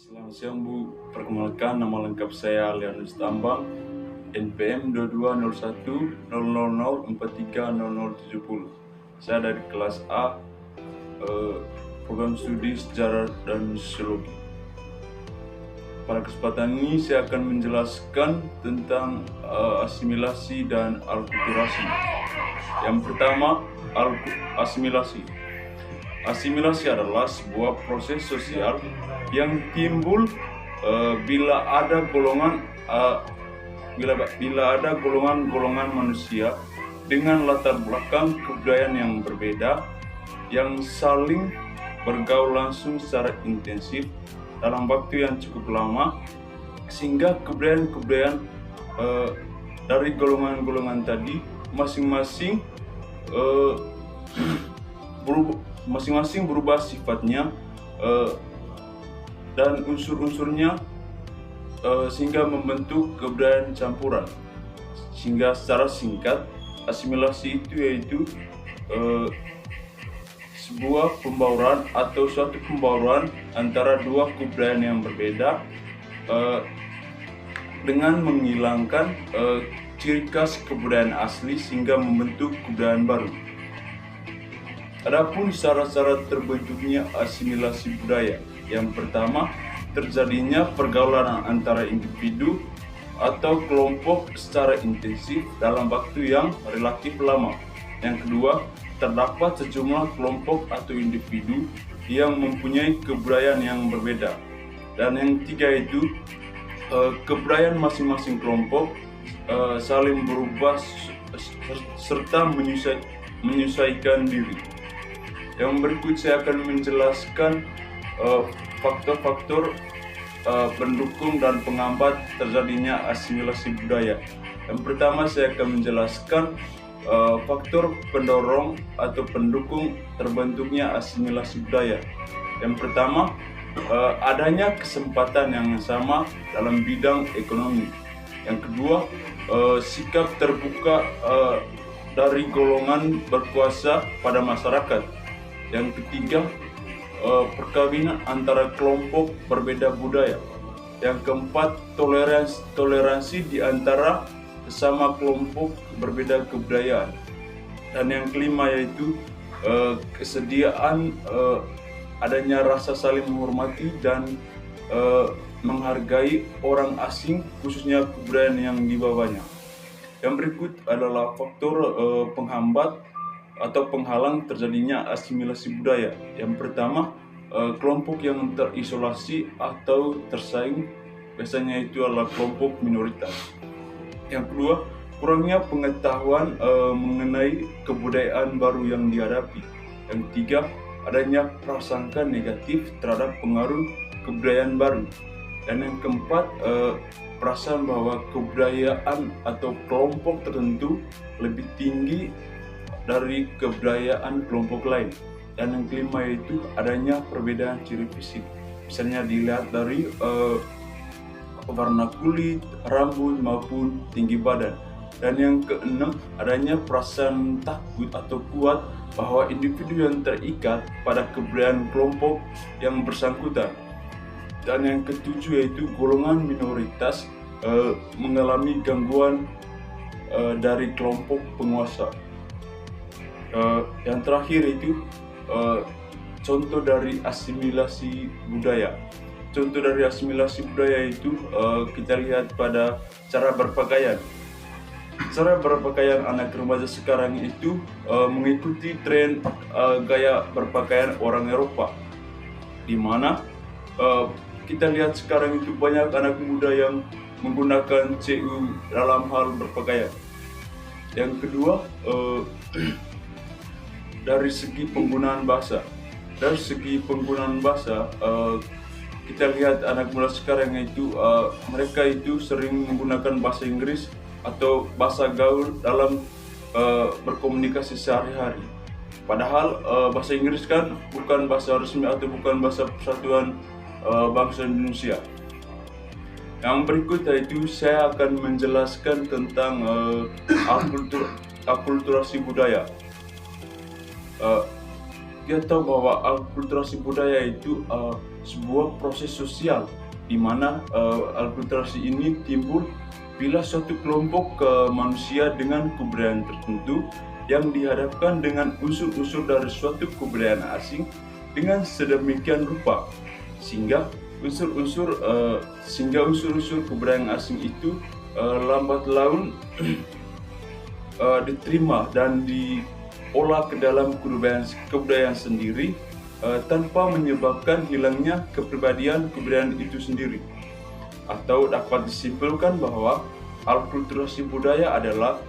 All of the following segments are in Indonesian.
Selamat siang Bu, perkenalkan nama lengkap saya Leonus Tambang, NPM 22010004300070. Saya dari kelas A, program studi Sejarah dan Sosiologi. Pada kesempatan ini saya akan menjelaskan tentang asimilasi dan alkulturasi. Yang pertama, asimilasi. Asimilasi adalah sebuah proses sosial yang timbul bila ada golongan manusia dengan latar belakang kebudayaan yang berbeda yang saling bergaul langsung secara intensif dalam waktu yang cukup lama, sehingga kebudayaan dari golongan-golongan tadi masing-masing berubah sifatnya dan unsur-unsurnya sehingga membentuk kebudayaan campuran. Sehingga secara singkat, asimilasi itu yaitu sebuah pembauran atau suatu pembauran antara dua kebudayaan yang berbeda dengan menghilangkan ciri khas kebudayaan asli sehingga membentuk kebudayaan baru. Adapun syarat-syarat terbentuknya asimilasi budaya, yang pertama, terjadinya pergaulan antara individu atau kelompok secara intensif dalam waktu yang relatif lama. Yang kedua, terdapat sejumlah kelompok atau individu yang mempunyai kebudayaan yang berbeda. Dan yang ketiga itu, kebudayaan masing-masing kelompok saling berubah serta menyesuaikan diri. Yang berikut saya akan menjelaskan faktor-faktor pendukung dan penghambat terjadinya asimilasi budaya. Yang pertama, saya akan menjelaskan faktor pendorong atau pendukung terbentuknya asimilasi budaya. Yang pertama, adanya kesempatan yang sama dalam bidang ekonomi. Yang kedua, sikap terbuka dari golongan berkuasa pada masyarakat. Yang ketiga, perkawinan antara kelompok berbeda budaya. Yang keempat, toleransi di antara sesama kelompok berbeda kebudayaan. Dan yang kelima yaitu kesediaan adanya rasa saling menghormati dan menghargai orang asing, khususnya kebudayaan yang dibawanya. Yang berikut adalah faktor penghambat atau penghalang terjadinya asimilasi budaya. Yang pertama, kelompok yang terisolasi atau tersaing, biasanya itu adalah kelompok minoritas. Yang kedua, kurangnya pengetahuan mengenai kebudayaan baru yang dihadapi. Yang ketiga, adanya prasangka negatif terhadap pengaruh kebudayaan baru. Dan yang keempat, perasaan bahwa kebudayaan atau kelompok tertentu lebih tinggi dari kebudayaan kelompok lain. Dan yang kelima yaitu adanya perbedaan ciri fisik, misalnya dilihat dari warna kulit, rambut maupun tinggi badan. Dan yang keenam, adanya perasaan takut atau kuat bahwa individu yang terikat pada kebudayaan kelompok yang bersangkutan. Dan yang ketujuh yaitu golongan minoritas mengalami gangguan dari kelompok penguasa. Yang terakhir itu contoh dari asimilasi budaya. Contoh dari asimilasi budaya itu kita lihat pada cara berpakaian. Cara berpakaian anak remaja sekarang itu mengikuti tren gaya berpakaian orang Eropa, di mana kita lihat sekarang itu banyak anak muda yang menggunakan CU dalam hal berpakaian. Yang kedua, dari segi penggunaan bahasa. Kita lihat anak muda sekarang itu mereka itu sering menggunakan bahasa Inggris atau bahasa gaul dalam berkomunikasi sehari-hari. Padahal bahasa Inggris kan bukan bahasa resmi atau bukan bahasa persatuan bangsa Indonesia. Yang berikut yaitu saya akan menjelaskan tentang akulturasi budaya. kita tahu bahwa akulturasi budaya itu sebuah proses sosial di mana akulturasi ini timbul bila suatu kelompok manusia dengan kebudayaan tertentu yang dihadapkan dengan unsur-unsur dari suatu kebudayaan asing dengan sedemikian rupa sehingga unsur-unsur kebudayaan asing itu lambat laun diterima dan diolah ke dalam kebudayaan sendiri tanpa menyebabkan hilangnya kepribadian itu sendiri. Atau dapat disimpulkan bahwa akulturasi budaya adalah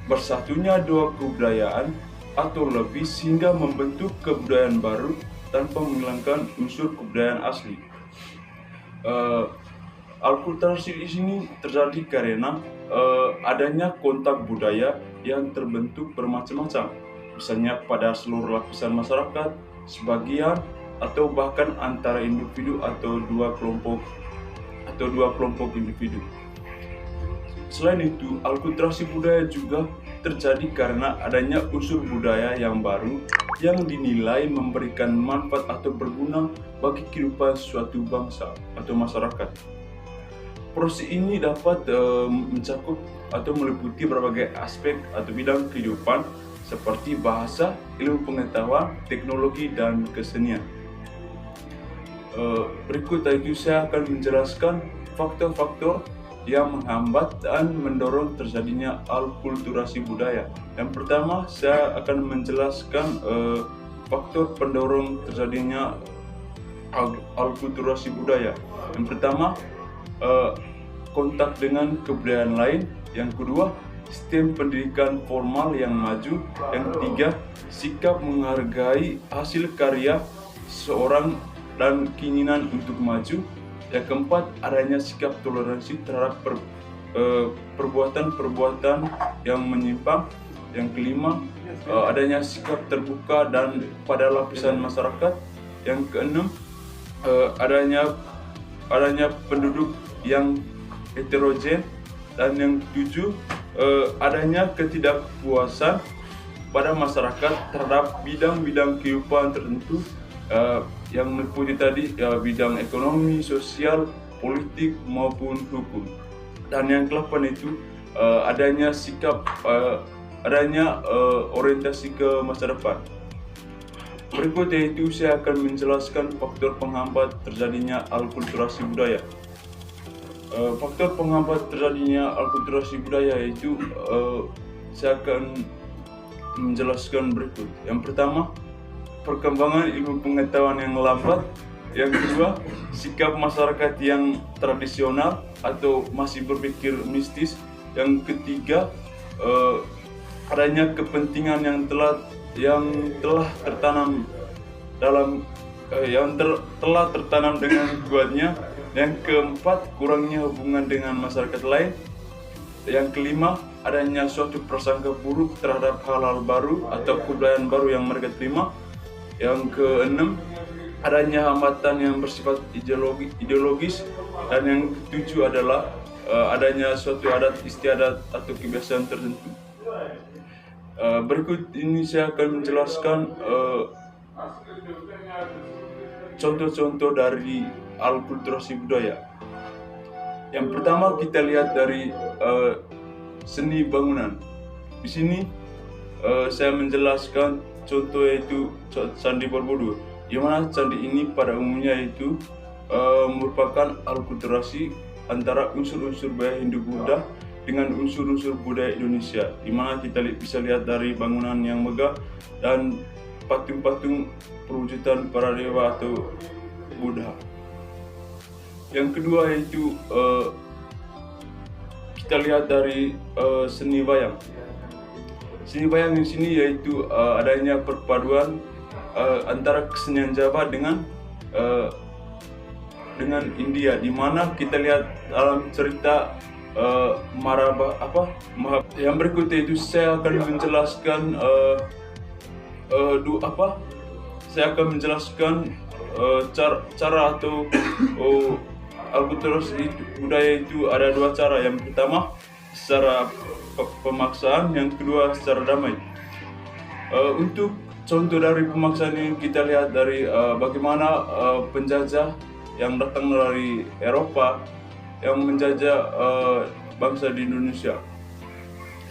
bersatunya dua kebudayaan atau lebih sehingga membentuk kebudayaan baru tanpa menghilangkan unsur kebudayaan asli. Akulturasi di sini terjadi karena adanya kontak budaya yang terbentuk bermacam-macam, misalnya pada seluruh lapisan masyarakat, sebagian, atau bahkan antara individu atau dua kelompok individu. Selain itu, akulturasi budaya juga terjadi karena adanya unsur budaya yang baru yang dinilai memberikan manfaat atau berguna bagi kehidupan suatu bangsa atau masyarakat. Proses ini dapat mencakup atau meliputi berbagai aspek atau bidang kehidupan seperti bahasa, ilmu pengetahuan, teknologi, dan kesenian. Berikut itu saya akan menjelaskan faktor-faktor yang menghambat dan mendorong terjadinya akulturasi budaya. Yang pertama, saya akan menjelaskan faktor pendorong terjadinya akulturasi budaya. Yang pertama, kontak dengan kebudayaan lain. Yang kedua, sistem pendidikan formal yang maju. Yang ketiga, sikap menghargai hasil karya seorang dan keinginan untuk maju. Yang keempat, adanya sikap toleransi terhadap perbuatan-perbuatan yang menyimpang. Yang kelima, adanya sikap terbuka dan pada lapisan masyarakat. Yang keenam, adanya penduduk yang heterogen. Dan yang ketujuh, adanya ketidakpuasan pada masyarakat terhadap bidang-bidang kehidupan tertentu yang meliputi tadi bidang ekonomi, sosial, politik maupun hukum. Dan yang ke-8 itu adanya orientasi ke masa depan. Berikutnya itu saya akan menjelaskan faktor penghambat terjadinya akulturasi budaya. Faktor penghambat terjadinya akulturasi budaya itu saya akan menjelaskan berikut. Yang pertama, perkembangan ilmu pengetahuan yang lambat. Yang kedua, sikap masyarakat yang tradisional atau masih berpikir mistis. Yang ketiga, adanya kepentingan yang telah tertanam dengan kuatnya. Yang keempat, kurangnya hubungan dengan masyarakat lain. Yang kelima, adanya suatu prasangka buruk terhadap hal-hal baru atau kebudayaan baru yang mereka terima. Yang keenam, adanya hambatan yang bersifat ideologis. Dan yang ketujuh adalah adanya suatu adat istiadat atau kebiasaan tertentu. Berikut ini saya akan menjelaskan contoh-contoh dari akulturasi budaya. Yang pertama, kita lihat dari seni bangunan. Di sini saya menjelaskan contoh yaitu Candi Borobudur, di mana candi ini pada umumnya itu merupakan akulturasi antara unsur-unsur budaya Hindu-Buddha dengan unsur-unsur budaya Indonesia, di mana kita bisa lihat dari bangunan yang megah dan patung-patung perwujudan para dewa atau Buddha. Yang kedua yaitu kita lihat dari seni wayang. Seni wayang di sini yaitu adanya perpaduan antara kesenian Jawa dengan India, di mana kita lihat dalam cerita Yang berikutnya itu saya akan menjelaskan cara atau akulturasi budaya itu ada dua cara. Yang pertama secara pemaksaan, yang kedua secara damai. Untuk Contoh dari pemaksaan ini kita lihat dari bagaimana penjajah yang datang dari Eropa yang menjajah bangsa di Indonesia.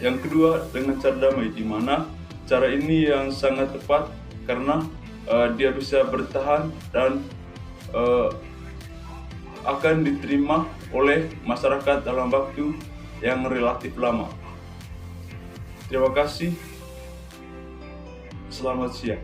Yang kedua, dengan cara damai, di mana cara ini yang sangat tepat karena dia bisa bertahan dan akan diterima oleh masyarakat dalam waktu yang relatif lama. Terima kasih. Selamat siang.